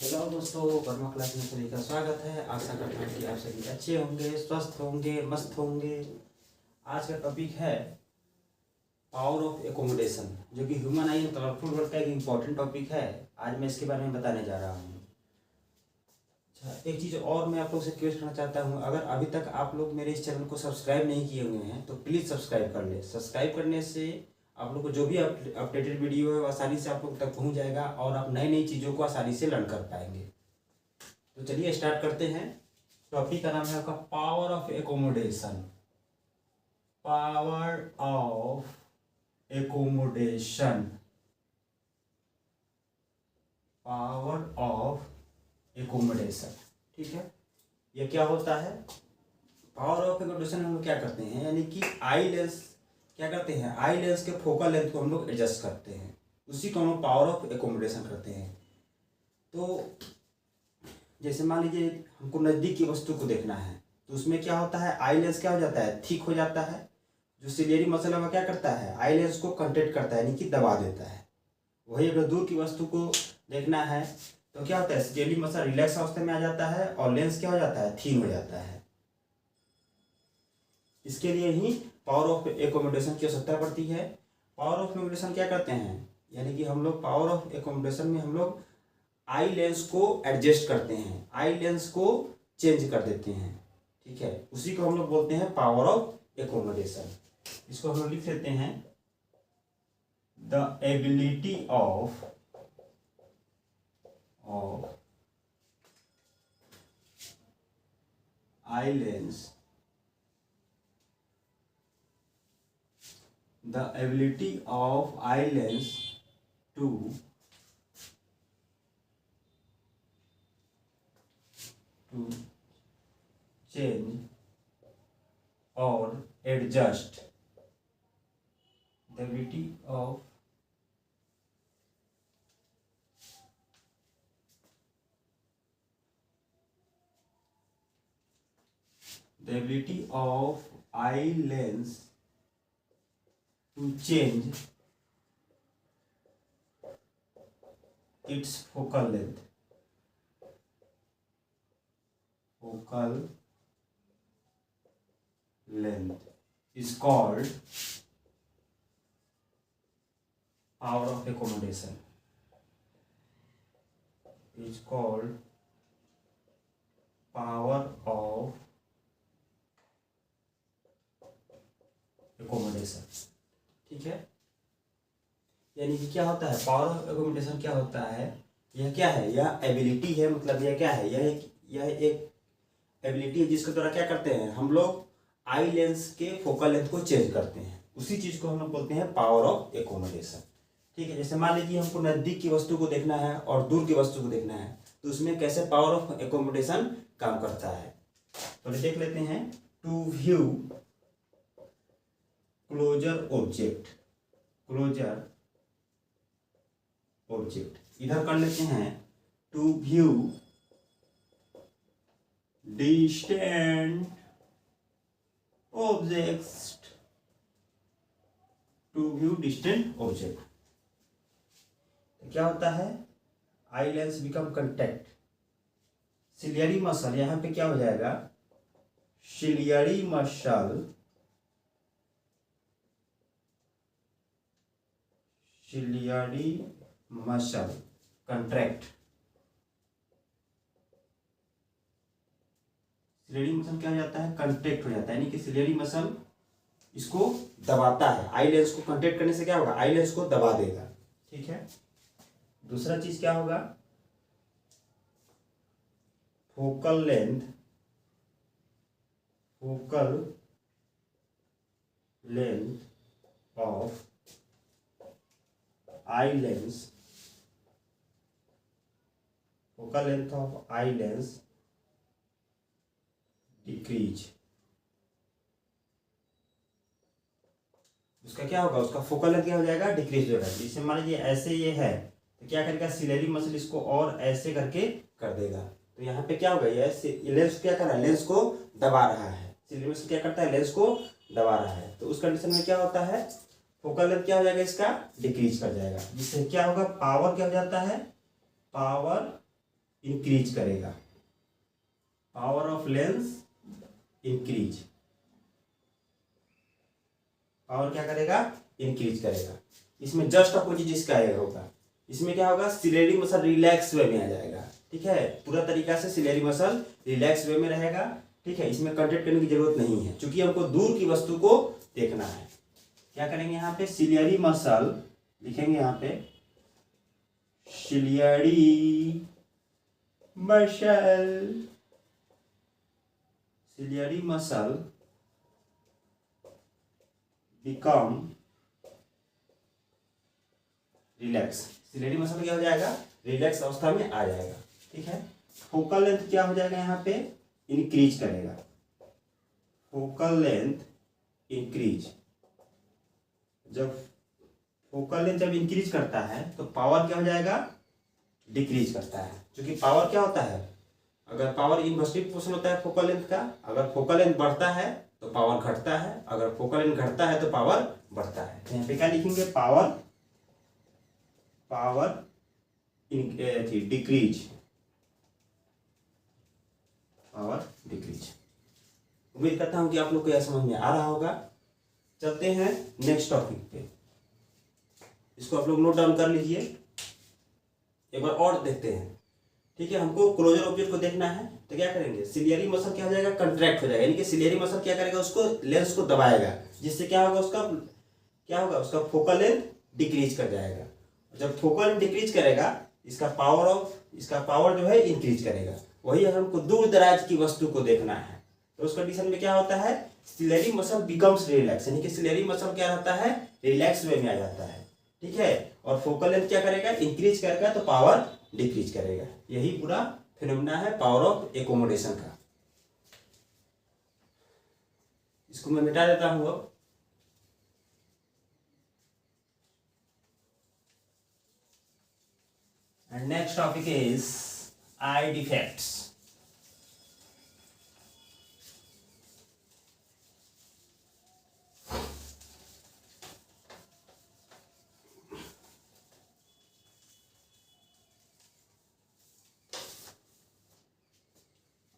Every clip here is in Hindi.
हेलो दोस्तों, वर्मा क्लास में सभी का स्वागत है। आशा करता हूँ कि आप सभी अच्छे होंगे, स्वस्थ होंगे, मस्त होंगे। आज का टॉपिक है पावर ऑफ एकोमोडेशन, जो कि human I and colourful world का एक इम्पॉर्टेंट टॉपिक है। आज मैं इसके बारे में बताने जा रहा हूँ। अच्छा, एक चीज़ और मैं आप लोग से रिक्वेस्ट करना चाहता हूँ, अगर अभी तक आप लोग मेरे इस चैनल को सब्सक्राइब नहीं किए हुए हैं तो प्लीज़ सब्सक्राइब कर लें। सब्सक्राइब करने से आप लोग को जो भी अपडेटेड वीडियो है वो आसानी से आप लोग तक पहुँच जाएगा और आप नई नई चीज़ों को आसानी से लर्न कर पाएंगे। तो चलिए स्टार्ट करते हैं। टॉपिक का नाम है आपका power of accommodation. Power of accommodation. Power of accommodation, ठीक है। ये क्या होता है? पावर ऑफ एकोमोडेशन हम लोग क्या करते हैं, यानी कि आई लेंस क्या करते हैं, आई लेंस के फोकल लेंथ को हम लोग एडजस्ट करते हैं, उसी को हम लोग पावर ऑफ एकोमोडेशन करते हैं। तो जैसे मान लीजिए हमको नज़दीक की वस्तु को देखना है, तो उसमें क्या होता है, आई लेंस क्या हो जाता है, थिक हो जाता है। जो सिलियरी मसल है वह क्या करता है, आई लेंस को कंट्रैक्ट करता है, यानी कि दबा देता है। वही अगर दूर की वस्तु को देखना है तो क्या होता है, सिलियरी मसल रिलैक्स अवस्था में आ जाता है और लेंस क्या हो जाता है, थिन हो जाता है। इसके लिए ही पावर ऑफ एकोमोडेशन की आवश्यकता पड़ती है। पावर ऑफ एकोमोडेशन क्या करते हैं, यानी कि हम लोग पावर ऑफ एकोमोडेशन में हम लोग आई लेंस को एडजस्ट करते हैं, आई लेंस को चेंज कर देते हैं, ठीक है। उसी को हम लोग बोलते हैं पावर ऑफ एकोमोडेशन। इसको हम लोग लिख लेते हैं, the ability of eye lens, the ability of eye lens to change or adjust, the ability of eye lens to change its focal length. Focal length is called power of accommodation. Is called power of accommodation, ठीक है। यानी कि क्या होता है, पावर ऑफ एकोमोडेशन क्या होता है, यह क्या है, यह एबिलिटी है, मतलब यह क्या है, यह एक एबिलिटी है जिसके द्वारा क्या करते हैं हम लोग आई लेंस के फोकल लेंथ को चेंज करते हैं। उसी चीज को हम लोग बोलते हैं पावर ऑफ एकोमोडेशन, ठीक है। जैसे मान लीजिए हमको नजदीक की वस्तु को देखना है और दूर की वस्तु को देखना है, तो उसमें कैसे पावर ऑफ एकोमोडेशन काम करता है, तो देख लेते हैं। To view closer object, closer object इधर कर लेते हैं। To view distant objects, to view distant object, तो क्या होता है, eye lens become contact, ciliary muscle, यहां पे क्या हो जाएगा, ciliary muscle contract. Ciliary muscle क्या हो जाता है, कंट्रैक्ट हो जाता है, यानी कि सिलियरी मसल इसको दबाता है। आई लेंस को कंट्रैक्ट करने से क्या होगा, आई लेंस को दबा देगा, ठीक है। दूसरा चीज क्या होगा, focal length of eye lens, focal length of eye lens decrease. उसका क्या होगा, उसका फोकल लेंथ क्या हो जाएगा, डिक्रीज हो जाएगा। जैसे मान लीजिए ऐसे ये है तो क्या करेगा, सिलेरी मसल इसको और ऐसे करके कर देगा, तो यहाँ पे क्या होगा, ये लेंस क्या कर रहा है, लेंस को दबा रहा है। सिलेरी मसल क्या करता है, लेंस को दबा रहा है। तो उस कंडीशन में क्या होता है, फोकल लेंथ क्या हो जाएगा, इसका डिक्रीज कर जाएगा, जिससे क्या होगा, पावर क्या हो जाता है, पावर इंक्रीज करेगा, power of lens increase, power क्या करेगा, इंक्रीज करेगा। इसमें जस्ट अपोजिट इसका ये होगा, इसमें क्या होगा, सिलेरी मसल रिलैक्स वे में आ जाएगा। ठीक है, पूरा तरीका से सिलेरी मसल रिलैक्स वे में रहेगा। ठीक है, इसमें कंटेक्ट करने की जरूरत नहीं है, क्योंकि हमको दूर की वस्तु को देखना है। क्या करेंगे यहाँ पे, सिलियरी मसल लिखेंगे, यहाँ पे ciliary muscle, ciliary muscle become relax, ciliary muscle क्या हो जाएगा, रिलैक्स अवस्था में आ जाएगा। ठीक है, फोकल लेंथ क्या हो जाएगा, यहाँ पे इंक्रीज करेगा, फोकल लेंथ इंक्रीज। जब फोकल लेंथ जब इंक्रीज करता है तो पावर क्या हो जाएगा, डिक्रीज करता है। क्योंकि पावर क्या होता है, अगर पावर इनवर्सली प्रोपोर्शनल होता है फोकल लेंथ का, अगर फोकल लेंथ बढ़ता है तो पावर घटता है, अगर फोकल लेंथ घटता है तो पावर बढ़ता है। तो यहाँ पे क्या लिखेंगे, power, power decrease, power decrease. उम्मीद करता हूं कि आप लोग को यह समझ में आ रहा होगा। चलते हैं नेक्स्ट टॉपिक पे, इसको आप लोग नोट डाउन कर लीजिए, एक बार और देखते हैं। ठीक है, हमको क्लोजर ऑब्जेक्ट को देखना है, तो क्या करेंगे, सिलियरी मसल क्या हो जाएगा, कंट्रैक्ट हो जाएगा, यानी कि सिलियरी मसल क्या करेगा, उसको लेंस को दबाएगा, जिससे क्या होगा, उसका क्या होगा, उसका फोकल लेंथ डिक्रीज कर जाएगा। जब फोकल लेंथ डिक्रीज करेगा, इसका पावर जो है इंक्रीज करेगा। वही अगर हमको दूर दराज की वस्तु को देखना है तो उस कंडीशन में क्या होता है, सिलेरी मसल बिकम्स रिलैक्स, यानी कि सिलेरी मसल क्या रहता है, रिलैक्स वे में आ जाता है। ठीक है, और फोकल लेंथ क्या करेगा, इंक्रीज करेगा, तो पावर डिक्रीज करेगा। यही पूरा फिनोमेना है पावर ऑफ एकोमोडेशन का। इसको मैं मिटा देता हूं अब। And next topic is eye defects.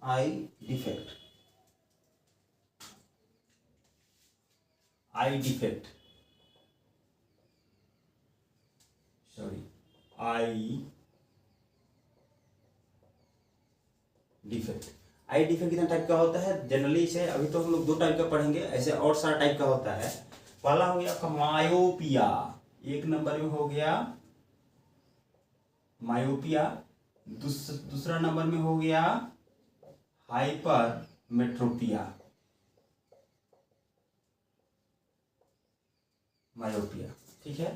Eye defect. Eye defect. Sorry. Eye defect. Eye defect कितना टाइप का होता है, जनरली इसे अभी तो हम लोग दो टाइप का पढ़ेंगे, ऐसे और सारा टाइप का होता है। पहला हो गया आपका मायोपिया, एक नंबर में हो गया मायोपिया, दूसरा नंबर में हो गया हाइपर मेट्रोपिया, मायोपिया। ठीक है,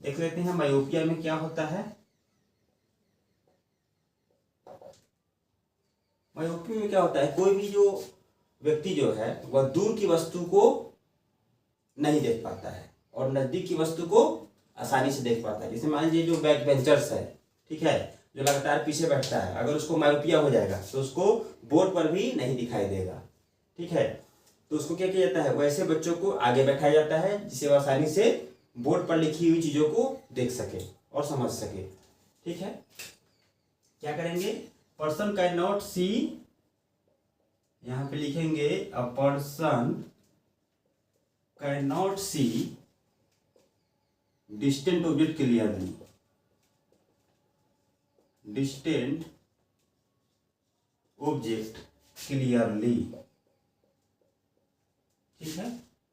देख लेते हैं मायोपिया में क्या होता है। मायोपिया में क्या होता है, कोई भी जो व्यक्ति जो है वह दूर की वस्तु को नहीं देख पाता है और नजदीक की वस्तु को आसानी से देख पाता है। जैसे मान लीजिए जो बैक बेंचर्स है, ठीक है, जो लगातार पीछे बैठता है, अगर उसको मायोपिया हो जाएगा तो उसको बोर्ड पर भी नहीं दिखाई देगा। ठीक है, तो उसको क्या किया जाता है, वैसे बच्चों को आगे बैठाया जाता है जिससे वह आसानी से बोर्ड पर लिखी हुई चीजों को देख सके और समझ सके। ठीक है, क्या करेंगे, पर्सन कैन नॉट सी, यहां पे लिखेंगे a person can not see distant object clearly, distant object clearly. ठीक है,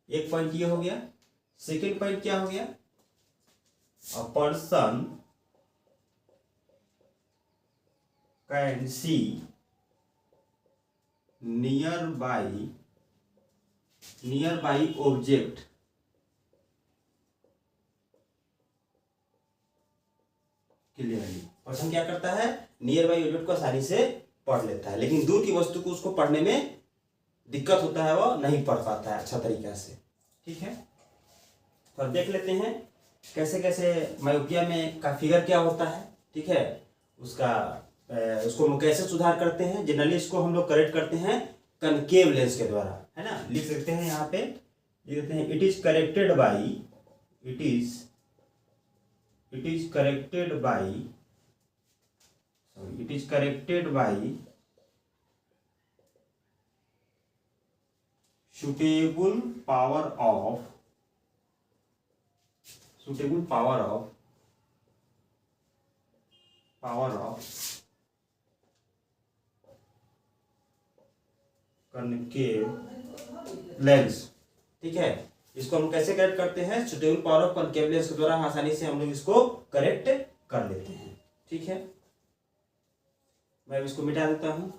एक पॉइंट ये हो गया। सेकेंड पॉइंट क्या हो गया, a person can see nearby object clearly. Person क्या करता है, नियर बाई ऑब्जेक्ट को आसानी से पढ़ लेता है, लेकिन दूर की वस्तु को उसको पढ़ने में दिक्कत होता है, वो नहीं पढ़ पाता है अच्छा तरीका से। ठीक है, तो देख लेते हैं कैसे कैसे मायोपिया में का फिगर क्या होता है। ठीक है, उसको हम कैसे सुधार करते हैं। जनरली इसको हम लोग करेक्ट करते हैं कनकेव लेंस के द्वारा, है ना। लिख सकते हैं यहाँ पे, लिख देते हैं it is corrected it is corrected by suitable power of concave lens. ठीक है, इसको हम कैसे करेक्ट करते हैं? Suitable power of concave lens के द्वारा आसानी से हम लोग इसको करेक्ट कर लेते हैं। ठीक है, मैं इसको मिटा देता हूं।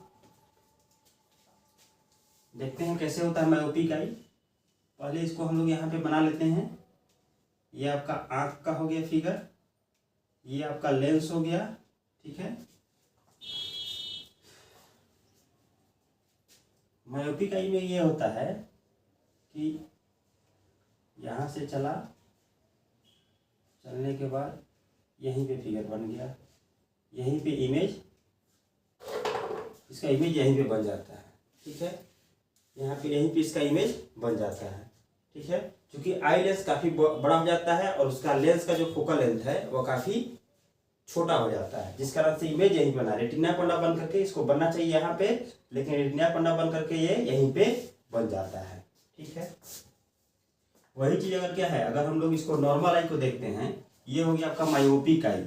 देखते हैं कैसे होता है मायोपिक आई। पहले इसको हम लोग यहाँ पे बना लेते हैं। ये आपका आंख का हो गया फिगर, ये आपका लेंस हो गया। ठीक है, मायोपिक आई में ये होता है कि यहाँ से चलने के बाद यहीं पे फिगर बन गया, यहीं पे इमेज, इसका इमेज यहीं पे बन जाता है। ठीक है, यहाँ पे यहीं पे इसका इमेज बन जाता है। ठीक है, क्योंकि आई लेंस काफ़ी बड़ा हो जाता है और उसका लेंस का जो फोकल लेंथ है वो काफ़ी छोटा हो जाता है, जिस कारण से इमेज यहीं बना। रेटिना पन्ना बन करके इसको बनना चाहिए यहाँ पे, लेकिन रेटिना पन्ना बन करके ये यहीं पे बन जाता है। ठीक है, वही चीज़ अगर क्या है, अगर हम लोग इसको नॉर्मल आई को देखते हैं, ये हो गया आपका मायोपिक आई।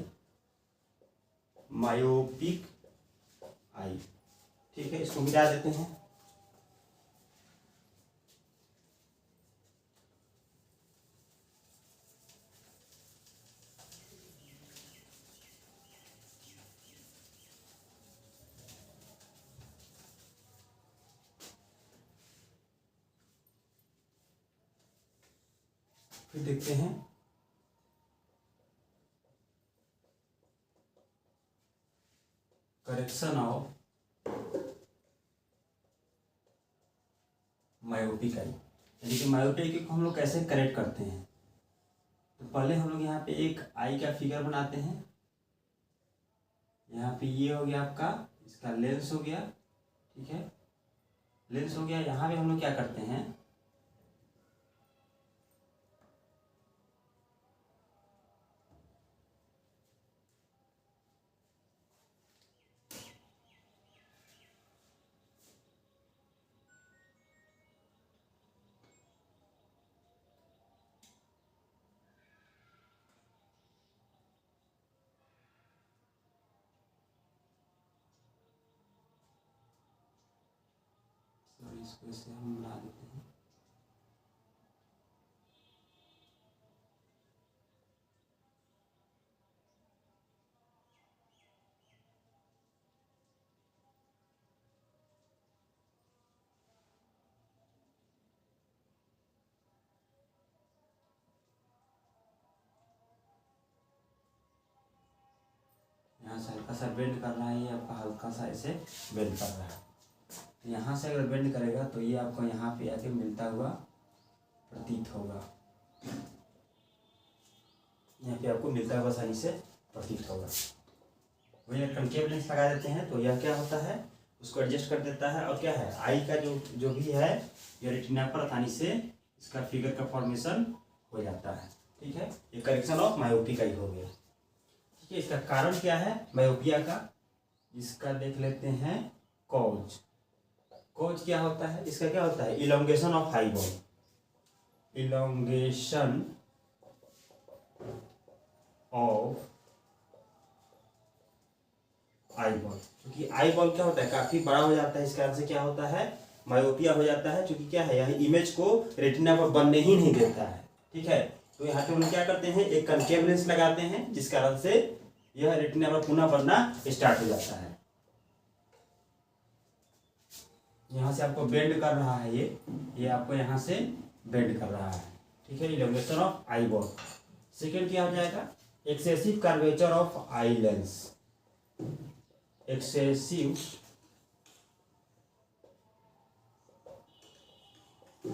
ठीक है, इसको मिटा देते हैं। फिर देखते हैं करेक्शन ऑफ मायोपिक आई, यानी कि मायोपिक को हम लोग कैसे करेक्ट करते हैं। तो पहले हम लोग यहाँ पे एक आई का फिगर बनाते हैं। यहाँ पे ये हो गया आपका, इसका लेंस हो गया। ठीक है, लेंस हो गया। यहाँ पे हम लोग क्या करते हैं, इसको इसे हम बना देते हैं। यहाँ से हल्का सा बेंड करना है, ये आपका हल्का सा ऐसे बेंड कर रहा है। तो यहाँ से अगर बेंड करेगा तो ये आपको यहाँ पे आके मिलता हुआ प्रतीत होगा। यहाँ पे आपको मिलता हुआ आसानी से प्रतीत होगा। वही कनकेव लेंस लगा देते हैं तो यह क्या होता है, उसको एडजस्ट कर देता है। और क्या है, आई का जो भी है ये रेटिना पर आसानी से इसका फिगर का फॉर्मेशन हो जाता है। ठीक है, ये करेक्शन ऑफ मायोपिक आई हो गया। ठीक है, इसका कारण क्या है मायोपिया का, इसका देख लेते हैं कॉज। कॉज क्या होता है, इसका क्या होता है, elongation of eye ball. Elongation of eye ball, क्योंकि आई बॉल क्या होता है काफी बड़ा हो जाता है, इस कारण से क्या होता है मायोपिया हो जाता है। क्योंकि क्या है, यह इमेज को रेटिना पर बनने ही नहीं देता है। ठीक है, तो यहाँ पे हम क्या करते हैं, एक कनकेव लेंस लगाते हैं, जिस कारण से यह रेटिना पर पुनः बनना स्टार्ट हो जाता है। यहाँ से आपको बेंड कर रहा है, ये आपको यहाँ से बेंड कर रहा है। ठीक है, elongation of eye ball. Second क्या हो जाएगा, excessive curvature of eye lens. Excessive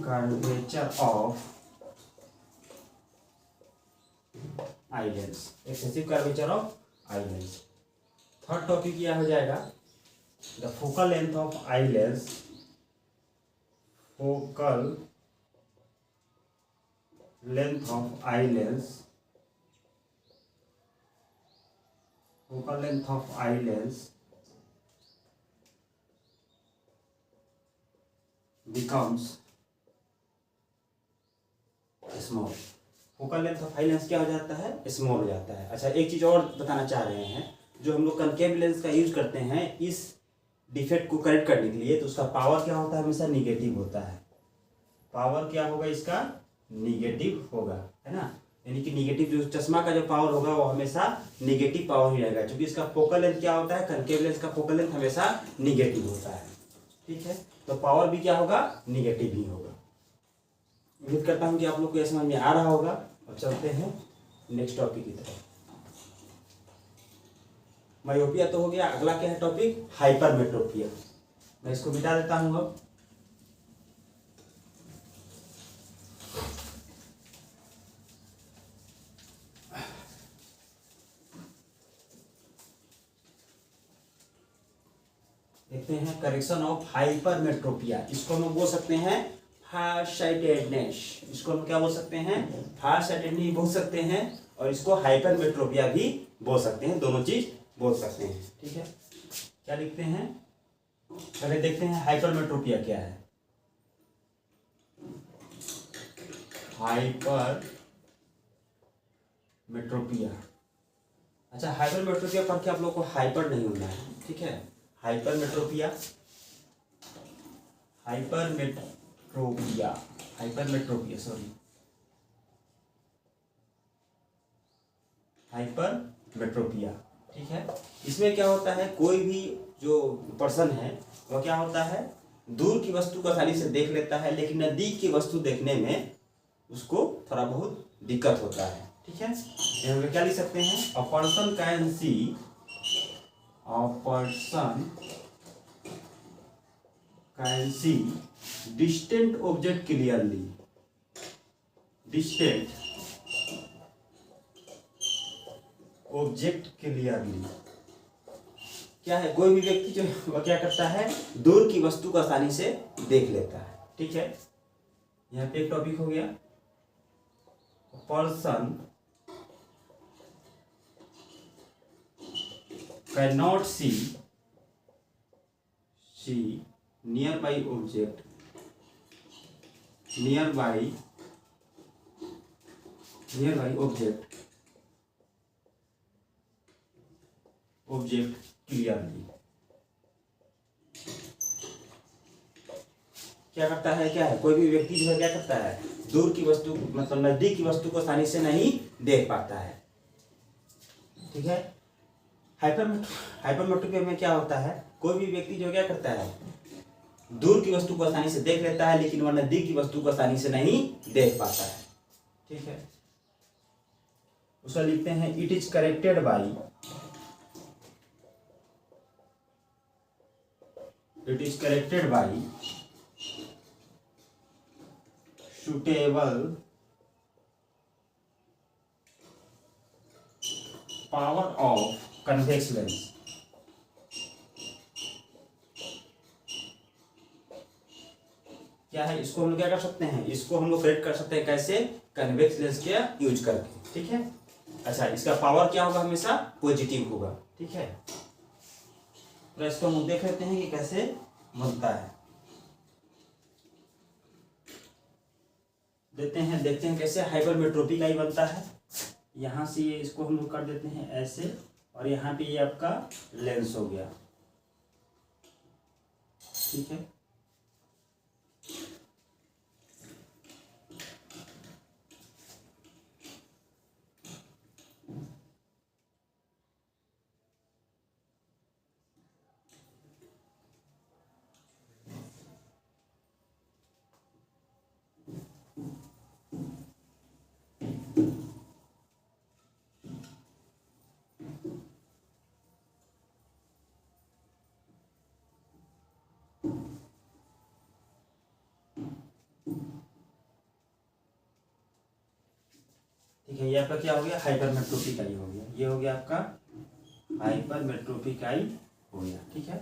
curvature of eye lens. Excessive curvature of eye lens. Third topic यह हो जाएगा the focal length of eye lens. Focal length of eye lens. Focal length of eye lens becomes small, focal length of high lens क्या हो जाता है, स्मॉल हो जाता है। अच्छा, एक चीज़ और बताना चाह रहे हैं, जो हम लोग कनकेव लेंस का यूज करते हैं इस डिफेक्ट को करेक्ट करने के लिए, तो उसका पावर क्या होता है, हमेशा निगेटिव होता है। पावर क्या होगा इसका, निगेटिव होगा, है ना। यानी कि निगेटिव जो चश्मा का जो पावर होगा वो हमेशा निगेटिव पावर ही रहेगा, क्योंकि इसका फोकल लेंथ क्या होता है, कनकेव लेंस का फोकल लेंथ हमेशा निगेटिव होता है। ठीक है, तो पावर भी क्या होगा, निगेटिव ही होगा। उम्मीद करता हूँ कि आप लोग को यह समझ में आ रहा होगा। अब चलते हैं नेक्स्ट टॉपिक की तरफ। मायोपिया तो हो गया, अगला क्या है टॉपिक, हाइपरमेट्रोपिया। मैं इसको मिटा देता हूँ अब। देखते हैं करेक्शन ऑफ हाइपरमेट्रोपिया। इसको हम बोल सकते हैं फार साइटेडनेस। इसको हम क्या बोल सकते हैं, फार साइटेडनेस बोल सकते हैं, और इसको हाइपरमेट्रोपिया भी बोल सकते हैं, दोनों चीज बोल सकते हैं। ठीक है, क्या लिखते हैं, पहले देखते हैं हाइपरमेट्रोपिया क्या है। हाइपरमेट्रोपिया, अच्छा हाइपरमेट्रोपिया पढ़ के आप लोग को हाइपर नहीं होना है। ठीक है, hypermetropia, hypermetropia, hypermetropia sorry, hypermetropia. ठीक है, इसमें क्या होता है, कोई भी जो पर्सन है वह क्या होता है, दूर की वस्तु को आसानी से देख लेता है, लेकिन नजदीक की वस्तु देखने में उसको थोड़ा बहुत दिक्कत होता है। ठीक है, यहाँ पे क्या लिख सकते हैं, a person can see, a person can see distant object clearly, distant object clearly. क्या है, कोई भी व्यक्ति जो वह क्या करता है, दूर की वस्तु को आसानी से देख लेता है। ठीक है, यहाँ पे एक टॉपिक हो गया, person can not see nearby object, nearby object clearly. क्या करता है, क्या है, कोई भी व्यक्ति जो है क्या करता है, दूर की वस्तु मतलब नजदीक की वस्तु को आसानी से नहीं देख पाता है। ठीक है, हाइपरमेट्रोपिया में क्या होता है, कोई भी व्यक्ति जो क्या करता है, दूर की वस्तु को आसानी से देख लेता है, लेकिन वह नजदीक की वस्तु को आसानी से नहीं देख पाता है। ठीक है, उसका लिखते हैं, it is corrected by, it is corrected by suitable power of convex lens। क्या है, इसको हम लोग क्या कर सकते हैं, इसको हम लोग करेक्ट कर सकते हैं कैसे, कन्वेक्स लेंस के यूज करके। ठीक है, अच्छा इसका पावर क्या होगा, हमेशा पॉजिटिव होगा। ठीक है, तो इसको हम देख लेते हैं कि कैसे बनता है, देखते हैं कैसे हाइपरमेट्रोपी का ही बनता है। यहाँ से ये इसको हम लोग कर देते हैं ऐसे, और यहाँ पे ये आपका लेंस हो गया। ठीक है, ठीक है, ये आपका क्या हो गया, हाइपरमेट्रोपी का ही हो गया, ये हो गया आपका हाइपरमेट्रोपी का ही हो गया। ठीक है,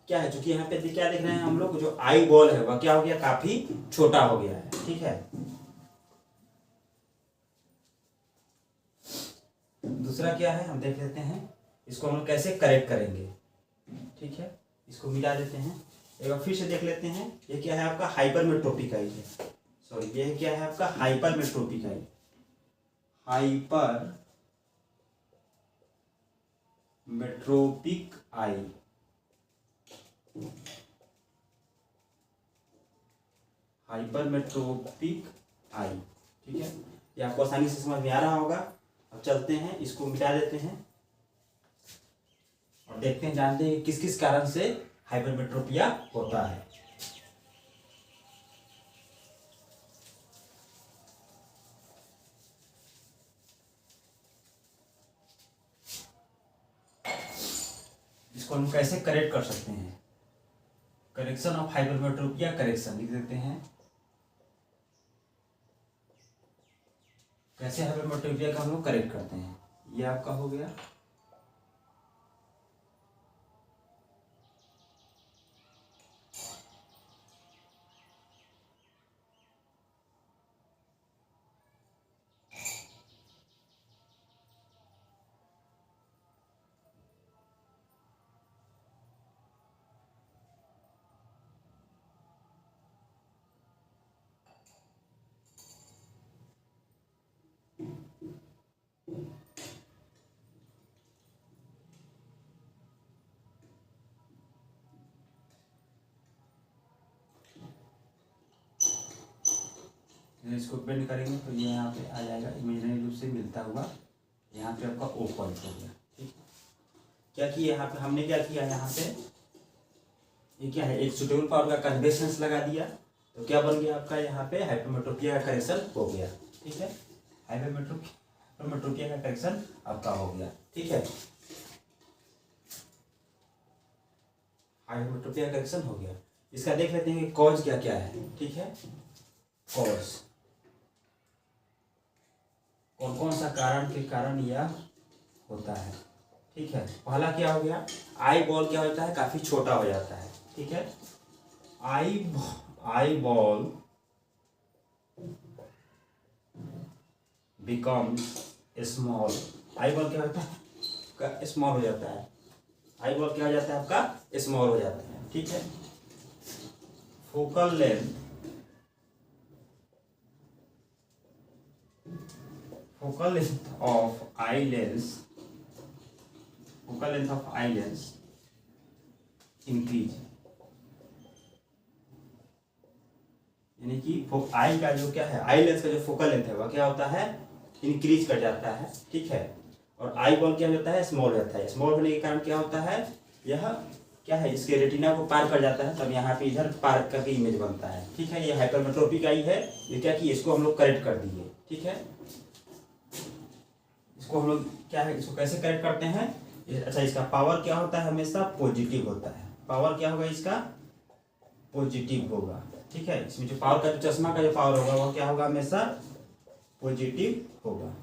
क्या है, चूंकि यहाँ पे क्या देख रहे हैं हम लोग, जो आई बॉल है वह क्या हो गया, काफी छोटा हो गया है। ठीक है, दूसरा क्या है, हम देख लेते हैं, इसको हम लोग कैसे करेक्ट करेंगे। ठीक है, इसको मिटा देते हैं, एक बार फिर से देख लेते हैं। ये क्या है आपका हाइपरमेट्रोपिक आई है, सॉरी ये क्या है आपका हाइपरमेट्रोपिक आई, हाइपरमेट्रोपिक आई। हाइपरमेट्रोपिक आई, ठीक है, ये आपको आसानी से समझ में आ रहा होगा। अब चलते हैं, इसको मिटा देते हैं और देखते हैं, जानते हैं किस किस कारण से हाइपरमेट्रोपिया होता है। इसको हम कैसे करेक्ट कर सकते हैं, करेक्शन ऑफ हाइपरमेट्रोपिया, करेक्शन लिख देते हैं। कैसे हाइपरमेट्रोपिया का हम लोग करेक्ट करते हैं, ये आपका हो गया। इसको बेंड करेंगे तो ये यहाँ पे आ जाएगा, इमेजिनरी रूप से मिलता हुआ यहाँ पे आपका ओ पॉइंट हो गया, ठीक है। क्या किया यहाँ पे हमने, क्या किया यहाँ पे, ये क्या है, एक सुटेबल पावर का कन्वेक्शंस लगा दिया, तो क्या बन गया आपका यहाँ पे हाइपरमेट्रोपिया का करेक्शन हो गया, ठीक है। हाइपरमेट्रोपिया का करेक्शन आपका हो गया, ठीक है। हाइपरमेट्रोपिया का करेक्शन हो गया। इसका देख लेते हैं कि कॉज क्या क्या है, ठीक है। कॉज कौन कौन सा कारण के कारण यह होता है, ठीक है। पहला क्या हो गया, आई बॉल क्या होता है, काफी छोटा हो जाता है, ठीक है। Eye ball becomes small, eye ball क्या होता है, स्मॉल हो जाता है। आई बॉल क्या हो जाता है आपका, स्मॉल हो जाता है, ठीक है। Focal length of eye lens, focal length of eye lens increase, यानी कि आई का जो क्या है, आई लेंस का जो फोकल लेंथ है वह क्या होता है, इंक्रीज कर जाता है, ठीक है। और आई बॉल क्या होता है, स्मॉल हो जाता है। स्मॉल होने के कारण क्या होता है, यह क्या है, इसके रेटिना को पार कर जाता है, तब यहाँ पे इधर पार करके इमेज बनता है, ठीक है। ये हाइपरमेट्रोपिक आई है, ये क्या कि इसको हम लोग करेक्ट कर दिए, ठीक है। इसको हम लोग क्या है, इसको कैसे करेक्ट करते हैं, अच्छा इसका पावर क्या होता है, हमेशा पॉजिटिव होता है। पावर क्या होगा इसका, पॉजिटिव होगा, ठीक है। इसमें जो पावर का, जो चश्मा का जो पावर होगा वह क्या होगा, हमेशा पॉजिटिव होगा।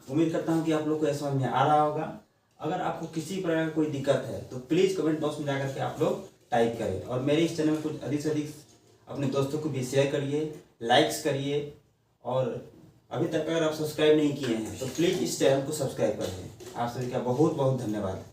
उम्मीद करता हूँ कि आप लोग को यह समझ में आ रहा होगा। अगर आपको किसी प्रकार की कोई दिक्कत है तो प्लीज़ कमेंट बॉक्स में जाकर के आप लोग टाइप करें, और मेरे इस चैनल में कुछ अधिक से अधिक अपने दोस्तों को भी शेयर करिए, लाइक्स करिए, और अभी तक अगर आप सब्सक्राइब नहीं किए हैं तो प्लीज़ इस चैनल को सब्सक्राइब करिए। आप सभी का बहुत बहुत धन्यवाद।